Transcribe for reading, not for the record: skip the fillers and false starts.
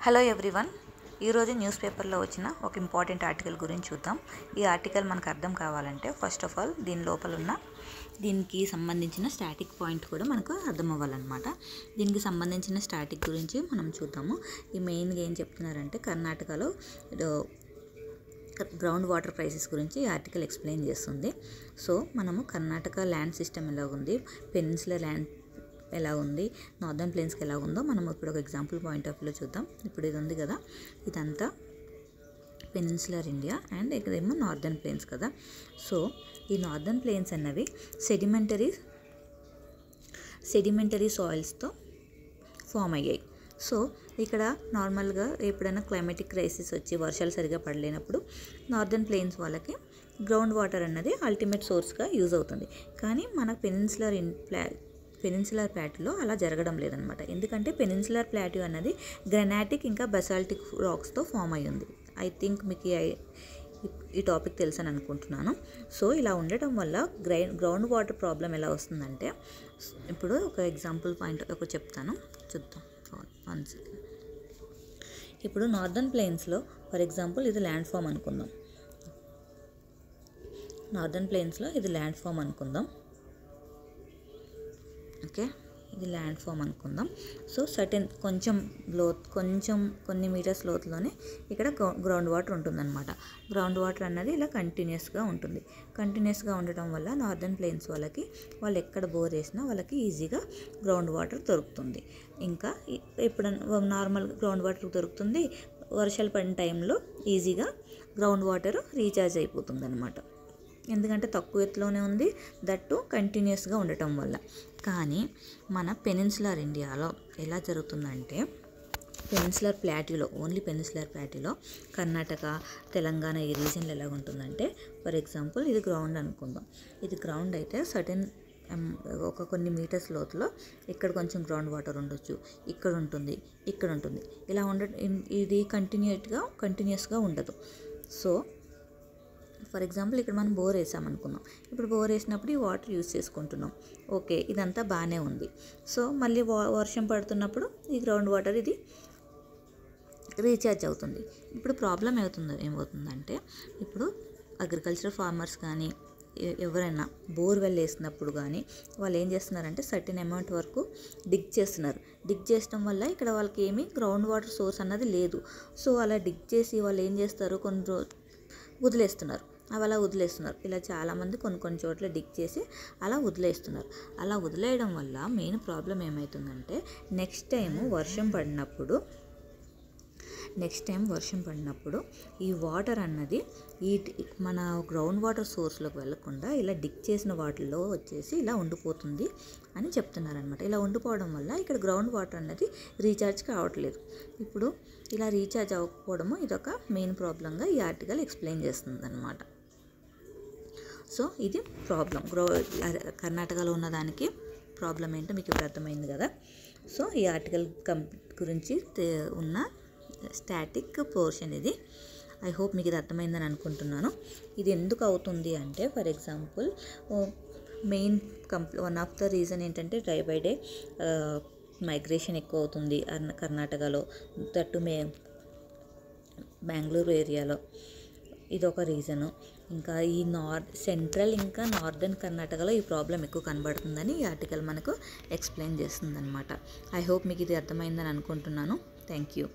Hello everyone, ఈరోజు news పేపర్లో వచ్చిన ఒక ఇంపార్టెంట్ ఆర్టికల్ గురించి చూద్దాం. ఈ ఆర్టికల్ మనకు అర్థం కావాలంటే ఫస్ట్ ఆఫ్ ఆల్ దీని లోపల ఉన్న దీనికి సంబంధించిన స్టాటిక్ పాయింట్ కూడా మనకు అర్థం అవ్వాలన్నమాట. దీనికి సంబంధించిన స్టాటిక్ గురించి మనం చూద్దాము. ఈ మెయిన్గా ఏం చెప్తున్నారంటే కర్ణాటకలో గ్రౌండ్ వాటర్ ప్రైసెస్ గురించి ఈ ఆర్టికల్ ఎక్స్ప్లెయిన్ చేస్తుంది. సో మనము కర్ణాటక ల్యాండ్ సిస్టమ్ ఎలా ఉంది, పెనిన్సులర్ ల్యాండ్ ఎలా ఉంది, నార్దర్న్ ప్లేన్స్కి ఎలా ఉందో మనం ఇప్పుడు ఒక ఎగ్జాంపుల్ పాయింట్ ఆఫ్ వ్యూలో చూద్దాం. ఇప్పుడు ఇది ఉంది కదా, ఇదంతా పెనిన్సులర్ ఇండియా అండ్ ఇక్కడేమో నార్దర్న్ ప్లేన్స్ కదా. సో ఈ నార్దర్న్ ప్లేన్స్ అన్నవి సెడిమెంటరీ సాయిల్స్తో ఫామ్ అయ్యాయి. సో ఇక్కడ నార్మల్గా ఎప్పుడైనా క్లైమేటిక్ క్రైసిస్ వచ్చి వర్షాలు సరిగా పడలేనప్పుడు నార్దర్న్ ప్లేన్స్ వాళ్ళకి గ్రౌండ్ వాటర్ అన్నది అల్టిమేట్ సోర్స్గా యూజ్ అవుతుంది. కానీ మన పెనిన్సులర్ ప్లాట్యూలో అలా జరగడం లేదనమాట. ఎందుకంటే పెనిన్సులర్ ప్లాట్యూ అన్నది గ్రనాటిక్ ఇంకా బసాల్టిక్ రాక్స్తో ఫామ్ అయ్యి ఉంది. ఐ థింక్ మీకు ఈ టాపిక్ తెలుసని అనుకుంటున్నాను. సో ఇలా ఉండటం వల్ల గ్రౌండ్ వాటర్ ప్రాబ్లం ఎలా వస్తుందంటే, ఇప్పుడు ఒక ఎగ్జాంపుల్ పాయింట్ ఒక చెప్తాను, చూద్దాం. One second. ఇప్పుడు నార్దర్న్ ప్లేన్స్లో ఫర్ ఎగ్జాంపుల్ ఇది ల్యాండ్ ఫామ్ అనుకుందాం. నార్దర్న్ ప్లేన్స్లో ఇది ల్యాండ్ ఫామ్ అనుకుందాం. ఓకే, ఇది ల్యాండ్ ఫామ్ అనుకుందాం. సో సర్టెన్ కొన్ని మీటర్స్ లోతులోనే ఇక్కడ గ్రౌండ్ వాటర్ ఉంటుందన్నమాట. గ్రౌండ్ వాటర్ అన్నది ఇలా కంటిన్యూస్గా ఉంటుంది. కంటిన్యూస్గా ఉండటం వల్ల నార్దర్న్ ప్లేన్స్ వాళ్ళు ఎక్కడ బోర్ వేసినా వాళ్ళకి ఈజీగా గ్రౌండ్ వాటర్ దొరుకుతుంది. ఇంకా ఎప్పుడన్నా నార్మల్ గ్రౌండ్ వాటర్ దొరుకుతుంది. వర్షాలు పడిన టైంలో ఈజీగా గ్రౌండ్ వాటర్ రీఛార్జ్ అయిపోతుంది అనమాట. ఎందుకంటే తక్కువ ఎత్తులోనే ఉంది, దట్టు కంటిన్యూస్గా ఉండటం వల్ల. కానీ మన పెనిన్సులర్ ఇండియాలో ఎలా జరుగుతుందంటే, ఓన్లీ పెనిన్సులర్ ప్లాట్యూలో కర్ణాటక, తెలంగాణ ఈ రీజన్లో ఎలా ఉంటుందంటే, ఫర్ ఎగ్జాంపుల్ ఇది గ్రౌండ్ అనుకుందాం. ఇది గ్రౌండ్ అయితే సర్టెన్ కొన్ని మీటర్స్ లోతులో ఇక్కడ కొంచెం గ్రౌండ్ వాటర్ ఉండొచ్చు, ఇక్కడ ఉంటుంది. ఇలా ఇది కంటిన్యూస్గా ఉండదు. సో ఫర్ ఎగ్జాంపుల్ ఇక్కడ మనం బోర్ వేసామనుకున్నాం. ఇప్పుడు బోర్ వేసినప్పుడు ఈ వాటర్ యూజ్ చేసుకుంటున్నాం. ఓకే, ఇదంతా బాగానే ఉంది. సో మళ్ళీ వర్షం పడుతున్నప్పుడు ఈ గ్రౌండ్ వాటర్ ఇది రీఛార్జ్ అవుతుంది. ఇప్పుడు ప్రాబ్లం ఏమవుతుందంటే, ఇప్పుడు అగ్రికల్చర్ ఫార్మర్స్ కానీ ఎవరైనా బోర్వెల్ వేసినప్పుడు కానీ వాళ్ళు ఏం చేస్తున్నారంటే సర్టెన్ అమౌంట్ వరకు డిగ్ చేస్తున్నారు. డిగ్ చేయడం వల్ల ఇక్కడ వాళ్ళకి ఏమీ గ్రౌండ్ వాటర్ సోర్స్ అన్నది లేదు. సో అలా డిగ్ చేసి వాళ్ళు ఏం చేస్తారు, వదిలేస్తున్నారు. ఇలా చాలామంది కొన్ని చోట్ల డిగ్ చేసి అలా వదిలేస్తున్నారు. అలా వదిలేయడం వల్ల మెయిన్ ప్రాబ్లం ఏమవుతుందంటే, నెక్స్ట్ టైం వర్షం పడినప్పుడు ఈ వాటర్ అన్నది మన గ్రౌండ్ వాటర్ సోర్స్లోకి వెళ్లకుండా ఇలా డిగ్ చేసిన వాటిల్లో వచ్చేసి ఇలా ఉండిపోతుంది అని చెప్తున్నారనమాట. ఇలా ఉండిపోవడం వల్ల ఇక్కడ గ్రౌండ్ వాటర్ అన్నది రీఛార్జ్ కావట్లేదు. ఇప్పుడు ఇలా రీఛార్జ్ అవ్వకపోవడము ఇదొక మెయిన్ ప్రాబ్లంగా ఈ ఆర్టికల్ ఎక్స్ప్లెయిన్ చేస్తుంది అనమాట. సో ఇది ప్రాబ్లం. కర్ణాటకలో ఉన్నదానికి ప్రాబ్లం ఏంటో మీకు ఇప్పుడు అర్థమైంది కదా. సో ఈ ఆర్టికల్ గురించి ఉన్న స్టాటిక్ పోర్షన్ ఇది. ఐ హోప్ మీకు ఇది అర్థమైందని అనుకుంటున్నాను. ఇది ఎందుకు అవుతుంది అంటే, for example main one of the reason ఏంటంటే, డే బై డే మైగ్రేషన్ ఎక్కువ అవుతుంది కర్ణాటకలో, దట్టు బెంగళూరు ఏరియాలో. ఇదొక రీజను. ఇంకా ఈ సెంట్రల్ ఇంకా నార్దర్న్ కర్ణాటకలో ఈ ప్రాబ్లం ఎక్కువ కనబడుతుందని ఈ ఆర్టికల్ మనకు ఎక్స్ప్లెయిన్ చేస్తుంది అనమాట. ఐ హోప్ మీకు ఇది అర్థమైందని అనుకుంటున్నాను. Thank you.